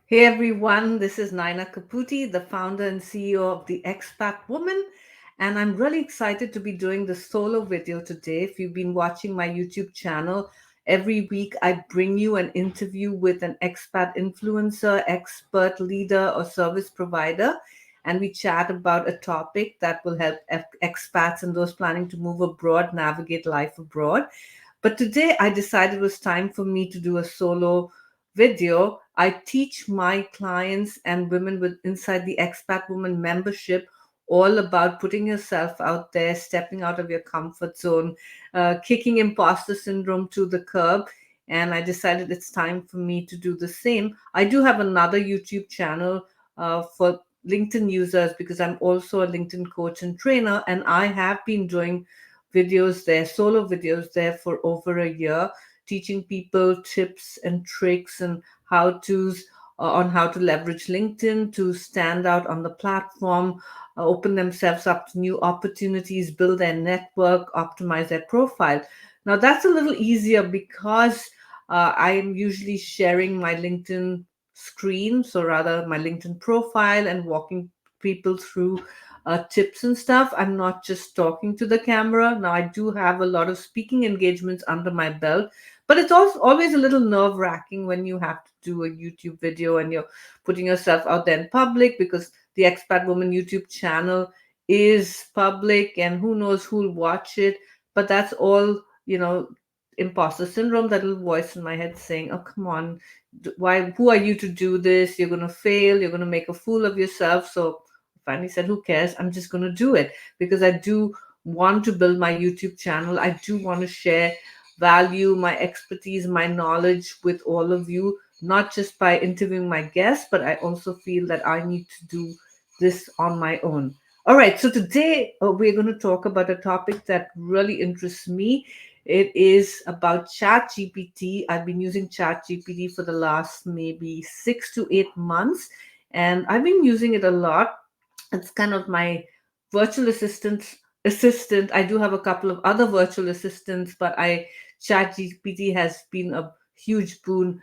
Hey everyone, this is Nyna Kaputi, the founder and CEO of the Expat Woman, and I'm really excited to be doing the solo video today. If you've been watching my YouTube channel, every week I bring you an interview with an expat influencer, expert leader, or service provider, and we chat about a topic that will help expats and those planning to move abroad navigate life abroad. But today I decided it was time for me to do a solo video. I teach my clients and women with inside the Expat Woman membership all about putting yourself out there, stepping out of your comfort zone, kicking imposter syndrome to the curb. And I decided it's time for me to do the same. I do have another YouTube channel for LinkedIn users because I'm also a LinkedIn coach and trainer, and I have been doing videos there, solo videos there for over a year, teaching people tips and tricks and how to's on how to leverage LinkedIn to stand out on the platform, open themselves up to new opportunities, build their network, optimize their profile. Now, that's a little easier because I am usually sharing my LinkedIn screen, so rather my LinkedIn profile and walking people through tips and stuff. I'm not just talking to the camera. Now, I do have a lot of speaking engagements under my belt, but it's also always a little nerve wracking when you have to do a YouTube video and you're putting yourself out there in public because the Expat Woman YouTube channel is public and who knows who'll watch it. But that's all, imposter syndrome, that little voice in my head saying, oh, come on, why, who are you to do this? You're going to fail. You're going to make a fool of yourself. So finally said, who cares? I'm just going to do it because I do want to build my YouTube channel. I do want to share value, my expertise, my knowledge with all of you, not just by interviewing my guests, but I also feel that I need to do this on my own. All right, so today we're going to talk about a topic that really interests me. It is about ChatGPT. I've been using ChatGPT for the last maybe 6 to 8 months, and I've been using it a lot. It's kind of my virtual assistant. I do have a couple of other virtual assistants, but I ChatGPT has been a huge boon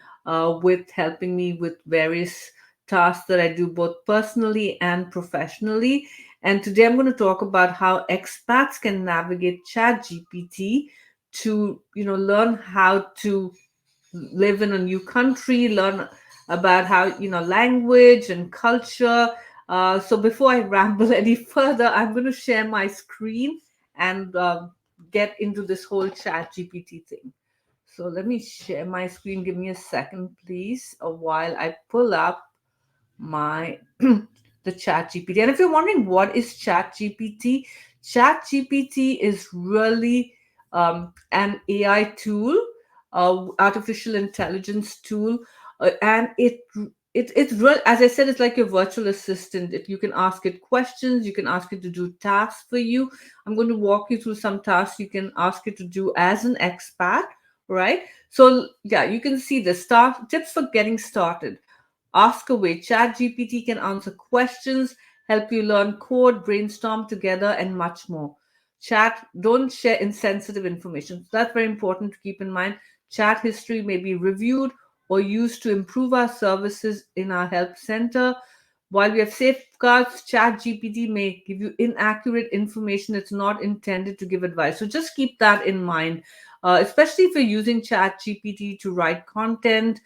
with helping me with various tasks that I do both personally and professionally. And today I'm going to talk about how expats can navigate ChatGPT to, learn how to live in a new country, learn about how, language and culture. So before I ramble any further, I'm going to share my screen and get into this whole chat GPT thing. So let me share my screen. Give me a second, please, while I pull up my the chat gpt. And if you're wondering what is chat gpt is really an AI tool, artificial intelligence tool, and it's real. As I said, it's like your virtual assistant. You can ask it questions, you can ask it to do tasks for you. I'm going to walk you through some tasks you can ask it to do as an expat, right? So yeah, you can see the start tips for getting started. Ask away. ChatGPT can answer questions, help you learn code, brainstorm together, and much more. Chat, don't share insensitive information. So that's very important to keep in mind. Chat history may be reviewed or used to improve our services in our help center. While we have safeguards, ChatGPT may give you inaccurate information. It's not intended to give advice. So just keep that in mind, especially if you're using ChatGPT to write content.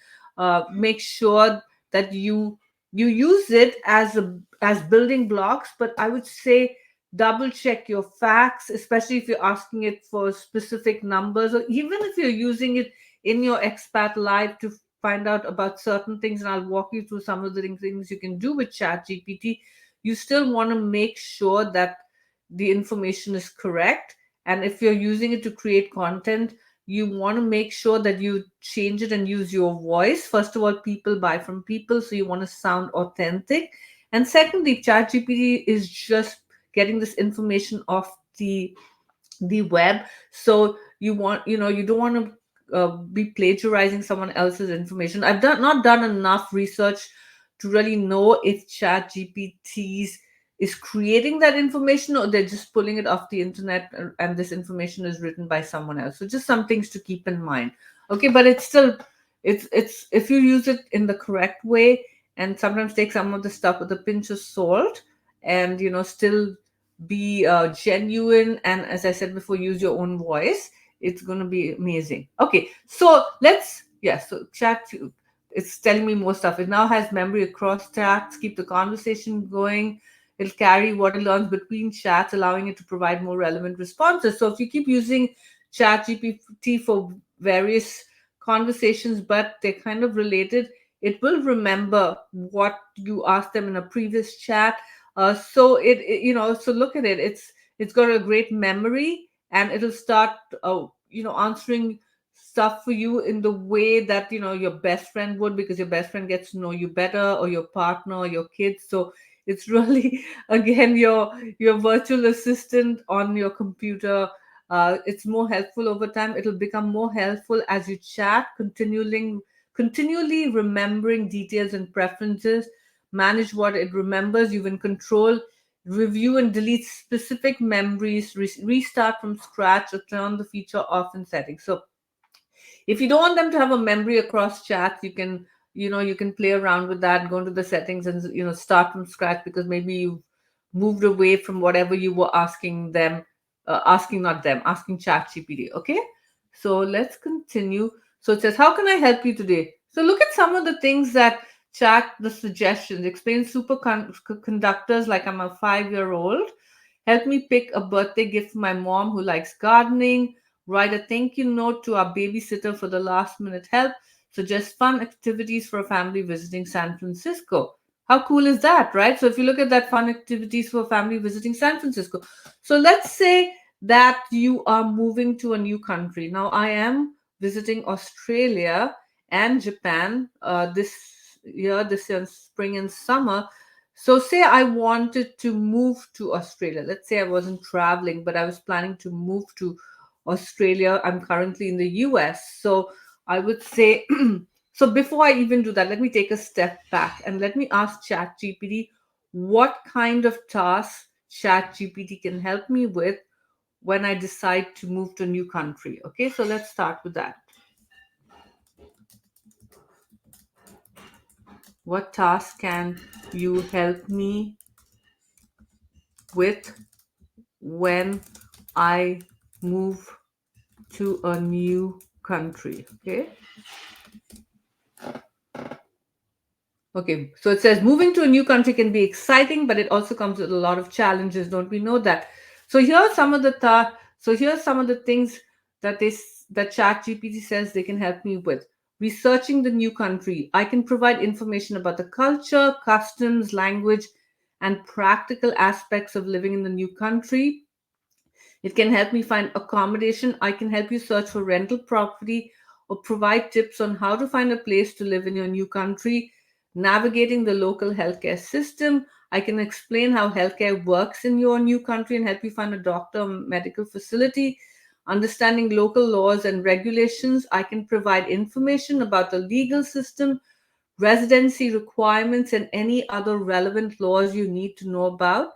Make sure that you use it as building blocks, but I would say double check your facts, especially if you're asking it for specific numbers, or even if you're using it in your expat life to find out about certain things. And I'll walk you through some of the things you can do with chat gpt. You still want to make sure that the information is correct, and if you're using it to create content, you want to make sure that you change it and use your voice. First of all, people buy from people, so you want to sound authentic. And secondly, ChatGPT is just getting this information off the web, so you don't want to be plagiarizing someone else's information. Not done enough research to really know if ChatGPT's is creating that information or they're just pulling it off the internet, and this information is written by someone else. So just some things to keep in mind. Okay, but it's still, it's if you use it in the correct way and sometimes take some of the stuff with a pinch of salt, and still be genuine, and as I said before, use your own voice. It's going to be amazing. Okay, so let's, yeah, so chat, it's telling me more stuff. It now has memory across chats, keep the conversation going. It'll carry what it learns between chats, allowing it to provide more relevant responses. So if you keep using ChatGPT for various conversations, but they're kind of related, it will remember what you asked them in a previous chat. So so look at it. It's got a great memory, and it'll start, answering stuff for you in the way that your best friend would, because your best friend gets to know you better, or your partner, or your kids. So it's really again your virtual assistant on your computer. It's more helpful over time. It'll become more helpful as you chat, continually remembering details and preferences, manage what it remembers, you're in control, review and delete specific memories, restart from scratch, or turn the feature off in settings. So if you don't want them to have a memory across chats, you can play around with that, go into the settings, and start from scratch, because maybe you moved away from whatever you were asking them, asking chat gpt. Okay, so let's continue. So it says, how can I help you today? So look at some of the things that chat, the suggestions: explain superconductors like I'm a 5-year-old, help me pick a birthday gift for my mom who likes gardening, write a thank you note to our babysitter for the last minute help, suggest fun activities for a family visiting San Francisco. How cool is that, right? So if you look at that, fun activities for a family visiting San Francisco. So let's say that you are moving to a new country. Now, I am visiting Australia and Japan this year, spring and summer. So, say I wanted to move to Australia. Let's say I wasn't traveling, but I was planning to move to Australia. I'm currently in the US. So, I would say, so before I even do that, let me take a step back and let me ask ChatGPT what kind of tasks ChatGPT can help me with when I decide to move to a new country. Okay, so let's start with that. What task can you help me with when I move to a new country? Okay. Okay, so it says moving to a new country can be exciting, but it also comes with a lot of challenges. Don't we know that? So here are some of the things that ChatGPT says they can help me with. Researching the new country, I can provide information about the culture, customs, language, and practical aspects of living in the new country. It can help me find accommodation. I can help you search for rental property or provide tips on how to find a place to live in your new country. Navigating the local healthcare system. I can explain how healthcare works in your new country and help you find a doctor or medical facility. Understanding local laws and regulations. I can provide information about the legal system, residency requirements, and any other relevant laws you need to know about.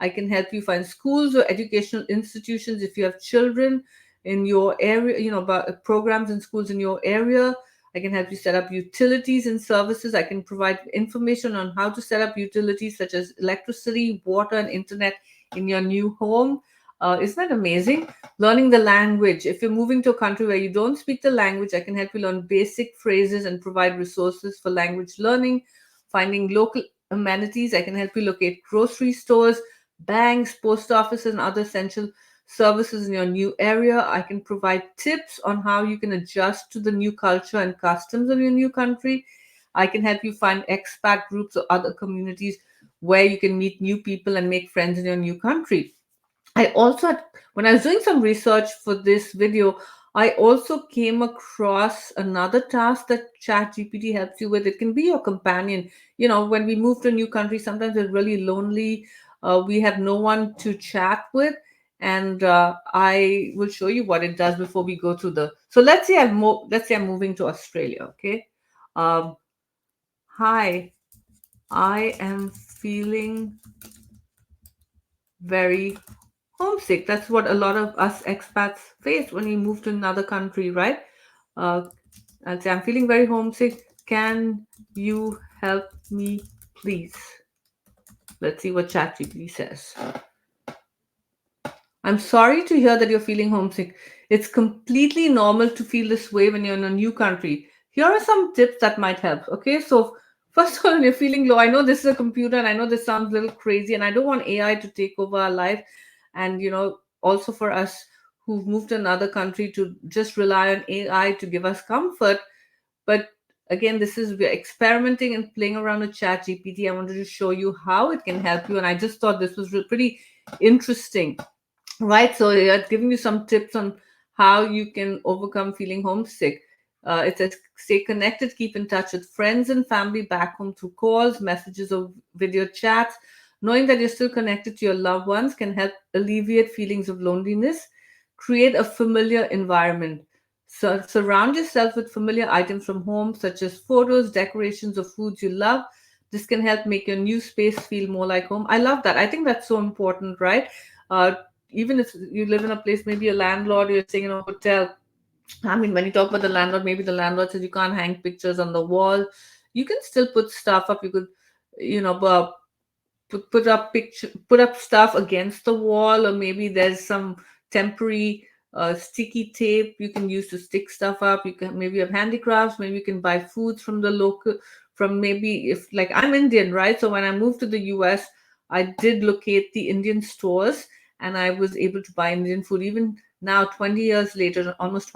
I can help you find schools or educational institutions if you have children in your area, about programs and schools in your area. I can help you set up utilities and services. I can provide information on how to set up utilities such as electricity, water, and internet in your new home. Isn't that amazing? Learning the language. If you're moving to a country where you don't speak the language, I can help you learn basic phrases and provide resources for language learning. Finding local amenities. I can help you locate grocery stores, banks, post offices, and other essential services in your new area. I can provide tips on how you can adjust to the new culture and customs of your new country. I can help you find expat groups or other communities where you can meet new people and make friends in your new country. I also had, when I was doing some research for this video, I also came across another task that ChatGPT helps you with. It can be your companion. When we move to a new country, sometimes we're really lonely. We have no one to chat with, and I will show you what it does before we go to the. So let's say I'm moving to Australia. Okay. Um, Hi, I am feeling very homesick. That's what a lot of us expats face when we move to another country, right? Uh, I'll say, I'm feeling very homesick. Can you help me, please. Let's see what ChatGPT says. I'm sorry to hear that you're feeling homesick. It's completely normal to feel this way when you're in a new country. Here are some tips that might help. Okay, so first of all, when you're feeling low, I know this is a computer and I know this sounds a little crazy, and I don't want AI to take over our life. And also for us who've moved to another country to just rely on AI to give us comfort. But again, this is we're experimenting and playing around with Chat GPT. I wanted to show you how it can help you, and I just thought this was pretty interesting. Right, so it's giving you some tips on how you can overcome feeling homesick. It says stay connected, keep in touch with friends and family back home through calls, messages, or video chats. Knowing that you're still connected to your loved ones can help alleviate feelings of loneliness. Create a familiar environment. So surround yourself with familiar items from home, such as photos, decorations, or foods you love. This can help make your new space feel more like home. I love that. I think that's so important, right? Uh, Even if you live in a place, maybe a landlord, you're staying in a hotel. I mean, when you talk about the landlord, maybe the landlord says you can't hang pictures on the wall. You can still put stuff up. You could, put up stuff against the wall, or maybe there's some temporary sticky tape you can use to stick stuff up. You can maybe have handicrafts, maybe you can buy foods from the local, from maybe, if like I'm Indian, right? So when I moved to the US, I did locate the Indian stores, and I was able to buy Indian food. Even now, 20 years later, almost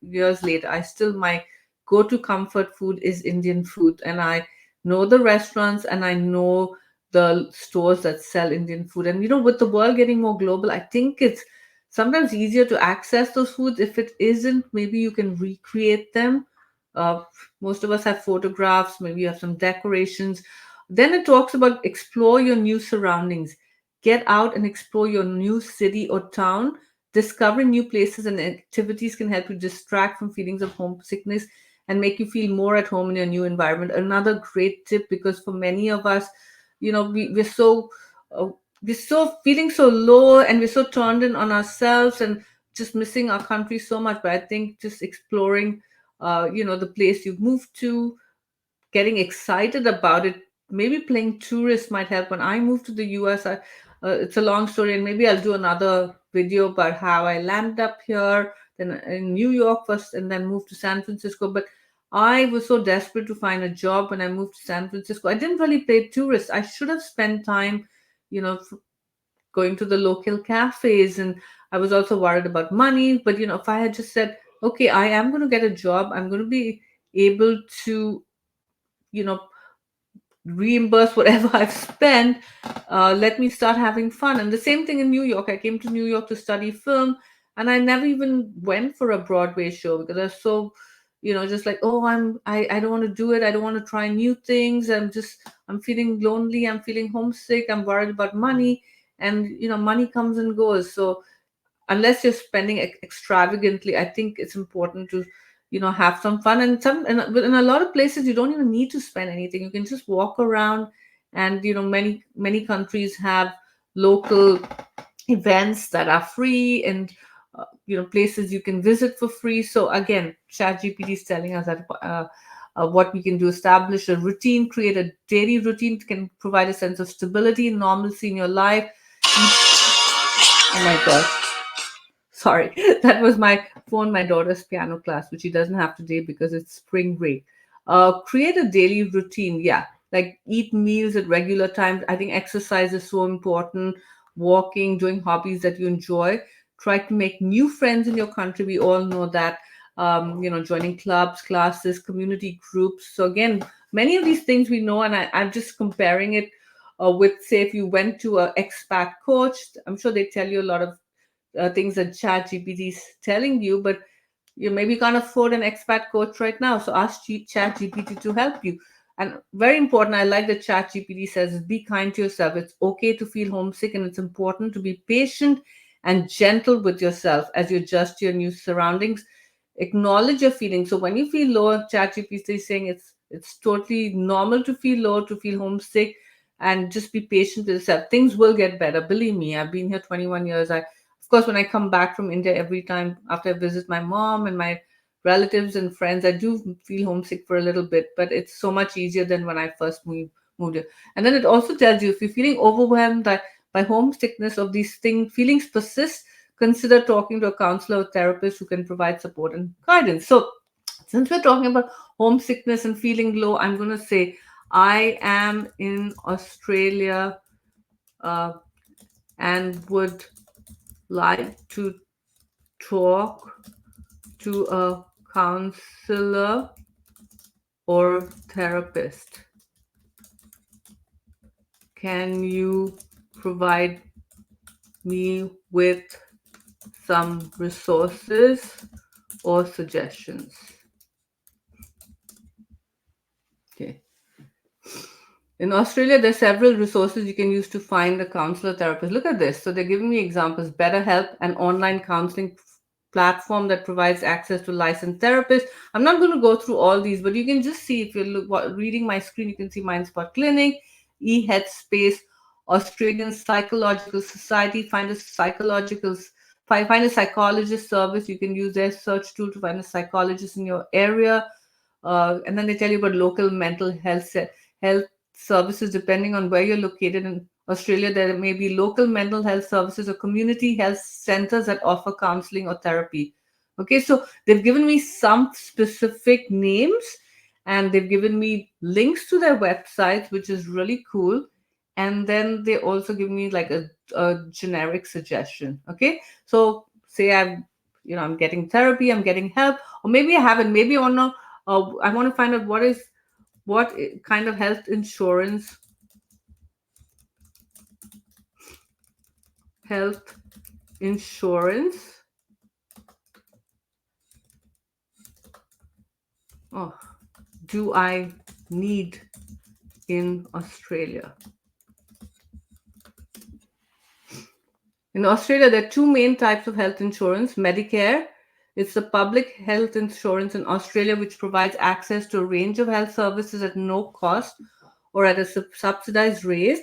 years later, I still, my go-to comfort food is Indian food, and I know the restaurants and I know the stores that sell Indian food. And with the world getting more global, I think it's sometimes easier to access those foods. If it isn't, maybe you can recreate them. Uh, Most of us have photographs, maybe you have some decorations. Then it talks about explore your new surroundings. Get out and explore your new city or town. Discovering new places and activities can help you distract from feelings of homesickness and make you feel more at home in your new environment. Another great tip, because for many of us, uh, we're so feeling so low, and we're so turned in on ourselves and just missing our country so much. But I think just exploring the place you've moved to, getting excited about it, maybe playing tourist might help. When I moved to the US, it's a long story, and maybe I'll do another video about how I landed up here, then in New York first, and then moved to San Francisco. But I was so desperate to find a job when I moved to San Francisco. I didn't really play tourist. I should have spent time, going to the local cafes, and I was also worried about money. But if I had just said, okay, I am going to get a job, I'm going to be able to, you know reimburse whatever I've spent. Let me start having fun. And the same thing in New York. I came to New York to study film, and I never even went for a Broadway show because I was so, just like, oh, I don't want to do it. I don't want to try new things. I'm feeling lonely. I'm feeling homesick. I'm worried about money, and money comes and goes. So unless you're spending extravagantly, I think it's important to have some fun. And in a lot of places you don't even need to spend anything. You can just walk around, and many countries have local events that are free, and places you can visit for free. So again, ChatGPT is telling us that what we can do: establish a routine, create a daily routine, can provide a sense of stability and normalcy in your life. Oh my god, sorry, that was my phone, my daughter's piano class, which she doesn't have today because it's spring break. Create a daily routine. Yeah, like eat meals at regular times. I think exercise is so important. Walking, doing hobbies that you enjoy. Try to make new friends in your country. We all know that. Joining clubs, classes, community groups. So again, many of these things we know, and I'm just comparing it with, say, if you went to a expat coach. I'm sure they tell you a lot of things that ChatGPT is telling you, but you maybe can't afford an expat coach right now. So ask ChatGPT to help you. And very important, I like that ChatGPT says, is be kind to yourself. It's okay to feel homesick, and it's important to be patient and gentle with yourself as you adjust to your new surroundings. Acknowledge your feelings. So when you feel low, ChatGPT is saying it's totally normal to feel low, to feel homesick, and just be patient with yourself. Things will get better. Believe me, I've been here 21 years. Of course, when I come back from India, every time after I visit my mom and my relatives and friends. I do feel homesick for a little bit, but it's so much easier than when I first moved here. And then it also tells you if you're feeling overwhelmed by homesickness of these feelings persist, consider talking to a counselor or therapist who can provide support and guidance. So since we're talking about homesickness and feeling low, I'm going to say I am in Australia uh, and would like to talk to a counselor or therapist. Can you provide me with some resources or suggestions? Okay. In Australia, there are several resources you can use to find a counselor therapist. Look at this. So they're giving me examples. BetterHelp, an online counseling platform that provides access to licensed therapists. I'm not going to go through all these, but you can just see if you're reading my screen, you can see Mindspot Clinic, eHeadspace, Australian Psychological Society. Find a psychologist service. You can use their search tool to find a psychologist in your area. And then they tell you about local mental health services depending on where you're located in Australia. There may be local mental health services or community health centers that offer counseling or therapy. Okay, so they've given me some specific names and they've given me links to their websites, which is really cool. And then they also give me like a generic suggestion. Okay, so say I'm getting therapy, I'm getting help, or maybe I haven't. Maybe I want to find out what kind of health insurance oh, do I need in Australia. In Australia, there are two main types of health insurance. Medicare, it's the public health insurance in Australia, which provides access to a range of health services at no cost or at a subsidized rate.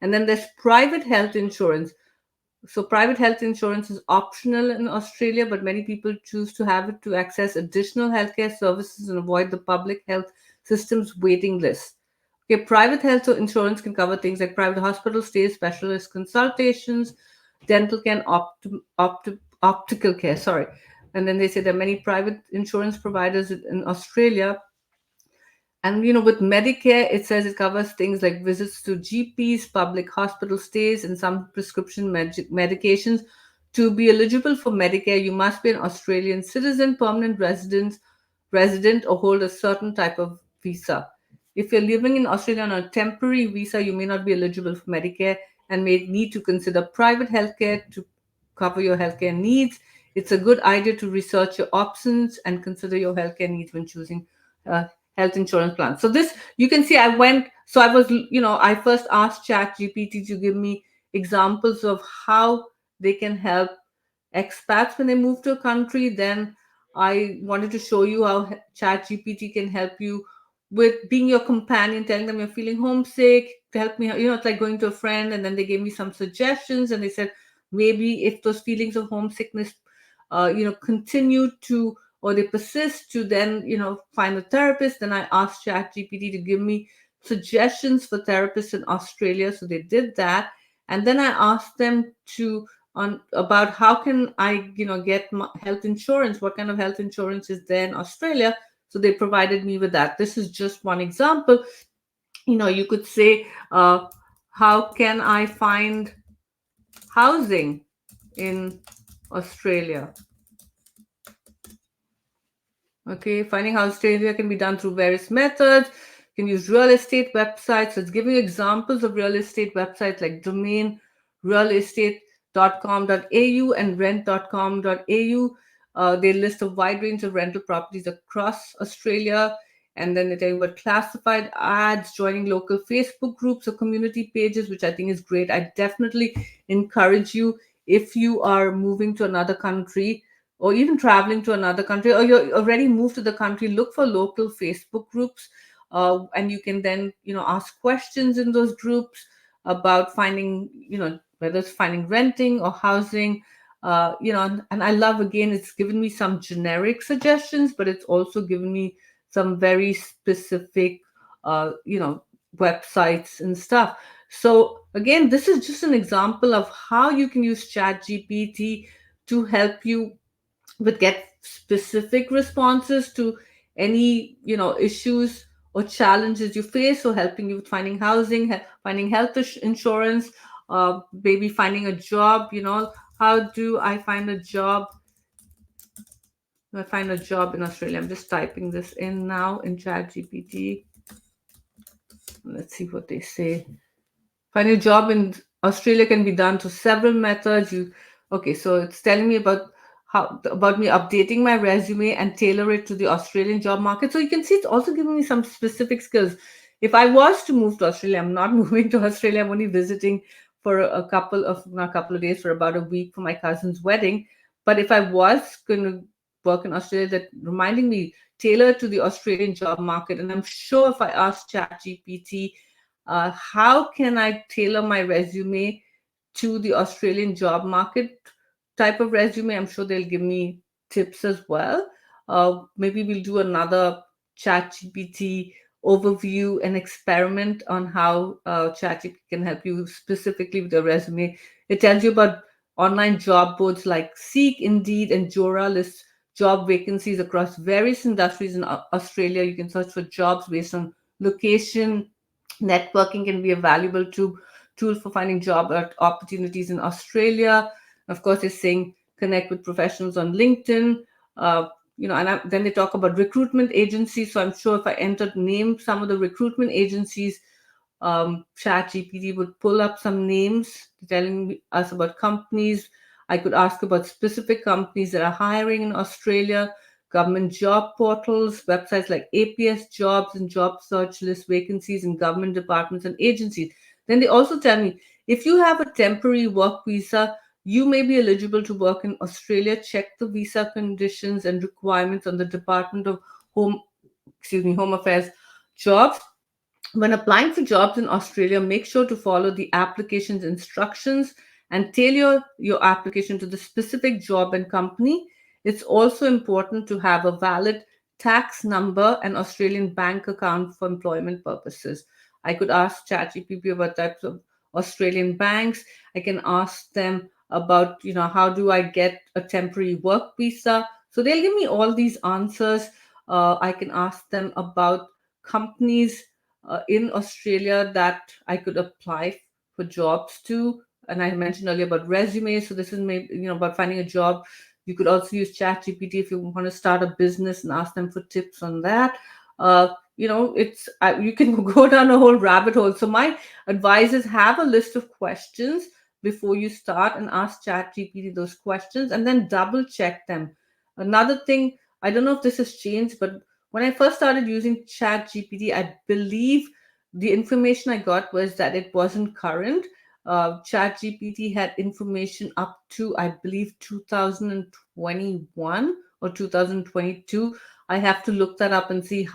And then there's private health insurance. So, private health insurance is optional in Australia, but many people choose to have it to access additional healthcare services and avoid the public health system's waiting list. Okay, private health insurance can cover things like private hospital stays, specialist consultations, dental care, optical care. Sorry. And then they say there are many private insurance providers in Australia. And with Medicare, it says it covers things like visits to GPs, public hospital stays, and some prescription medications. To be eligible for Medicare, you must be an Australian citizen, permanent resident, or hold a certain type of visa. If you're living in Australia on a temporary visa, you may not be eligible for Medicare and may need to consider private healthcare to cover your healthcare needs. It's a good idea to research your options and consider your healthcare needs when choosing uh, health insurance plan. So this, you can see I first asked ChatGPT to give me examples of how they can help expats when they move to a country. Then I wanted to show you how ChatGPT can help you with being your companion, telling them you're feeling homesick, to help me, it's like going to a friend. And then they gave me some suggestions and they said, maybe if those feelings of homesickness, continue to, or they persist, to then, find a therapist. Then I asked ChatGPT to give me suggestions for therapists in Australia. So they did that. And then I asked them to on about how can I, get health insurance, what kind of health insurance is there in Australia. So they provided me with that. This is just one example. You could say, how can I find housing in Australia? Okay, finding housing Australia can be done through various methods. You can use real estate websites. So it's giving examples of real estate websites like Domain, realestate.com.au and rent.com.au. They list a wide range of rental properties across Australia. And then they tell you about classified ads, joining local Facebook groups or community pages, which I think is great. I definitely encourage you, if you are moving to another country or even traveling to another country, or you're already moved to the country, look for local Facebook groups. And you can then, ask questions in those groups about finding, whether it's finding renting or housing. And I love, again, it's given me some generic suggestions, but it's also given me some very specific, websites and stuff. So again, this is just an example of how you can use ChatGPT to help you with get specific responses to any issues or challenges you face, or helping you with finding housing, finding health insurance, maybe finding a job. How do I find a job? I find a job in Australia. I'm just typing this in now in ChatGPT. Let's see what they say. Finding a job in Australia can be done to several methods. Okay, so it's telling me about me updating my resume and tailor it to the Australian job market. So you can see it's also giving me some specific skills. If I was to move to Australia, I'm not moving to Australia. I'm only visiting for not a couple of days, for about a week for my cousin's wedding. But if I was going to work in Australia, that reminding me tailor to the Australian job market. And I'm sure if I ask ChatGPT, how can I tailor my resume to the Australian job market type of resume? I'm sure they'll give me tips as well. Maybe we'll do another ChatGPT overview and experiment on how ChatGPT can help you specifically with your resume. It tells you about online job boards like Seek, Indeed, and Jora list job vacancies across various industries in Australia. You can search for jobs based on location. Networking can be a valuable tool for finding job opportunities in Australia. Of course, they're saying connect with professionals on LinkedIn. Then they talk about recruitment agencies. So I'm sure if I entered name some of the recruitment agencies, ChatGPT would pull up some names telling us about companies. I could ask about specific companies that are hiring in Australia, government job portals, websites like APS Jobs and job search list vacancies in government departments and agencies. Then they also tell me if you have a temporary work visa, you may be eligible to work in Australia. Check the visa conditions and requirements on the Department of Home Affairs jobs. When applying for jobs in Australia, make sure to follow the application's instructions and tailor your application to the specific job and company. It's also important to have a valid tax number and Australian bank account for employment purposes. I could ask ChatGPT about types of Australian banks. I can ask them about, how do I get a temporary work visa? So they'll give me all these answers. I can ask them about companies in Australia that I could apply for jobs to. And I mentioned earlier about resumes. So this is maybe about finding a job. You could also use ChatGPT if you want to start a business and ask them for tips on that. You can go down a whole rabbit hole. So my advice is have a list of questions before you start and ask ChatGPT those questions, and then double check them. Another thing, I don't know if this has changed, but when I first started using ChatGPT, I believe the information I got was that it wasn't current. ChatGPT had information up to, I believe, 2021 or 2022. I have to look that up and see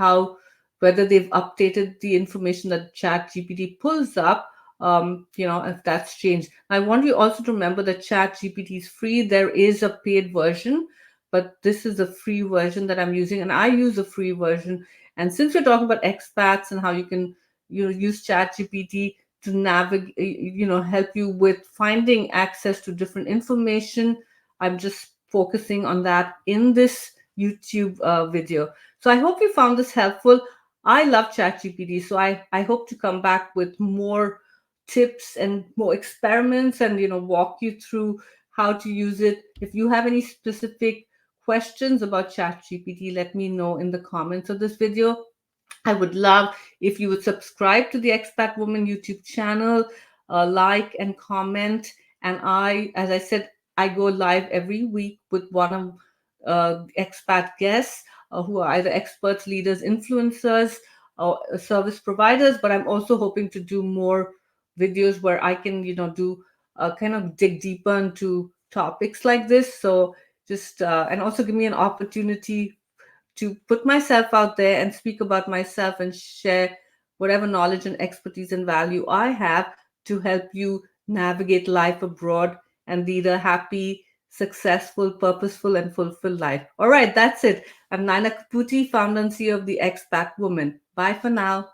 whether they've updated the information that ChatGPT pulls up. If that's changed. I want you also to remember that ChatGPT is free. There is a paid version, but this is a free version that I'm using, and I use a free version. And since we're talking about expats and how you can use ChatGPT to navigate, help you with finding access to different information, I'm just focusing on that in this YouTube video. So I hope you found this helpful. I love ChatGPT, so I hope to come back with more tips and more experiments, and walk you through how to use it. If you have any specific questions about ChatGPT, let me know in the comments of this video. I would love if you would subscribe to the Expat Woman YouTube channel, like and comment. And as I said, I go live every week with one of expat guests who are either experts, leaders, influencers, or service providers. But I'm also hoping to do more videos where I can, do kind of dig deeper into topics like this. So just and also give me an opportunity to put myself out there and speak about myself and share whatever knowledge and expertise and value I have to help you navigate life abroad and lead a happy, successful, purposeful, and fulfilled life. All right, that's it. I'm Nyna Kaputi, founder and CEO of the Expat Woman. Bye for now.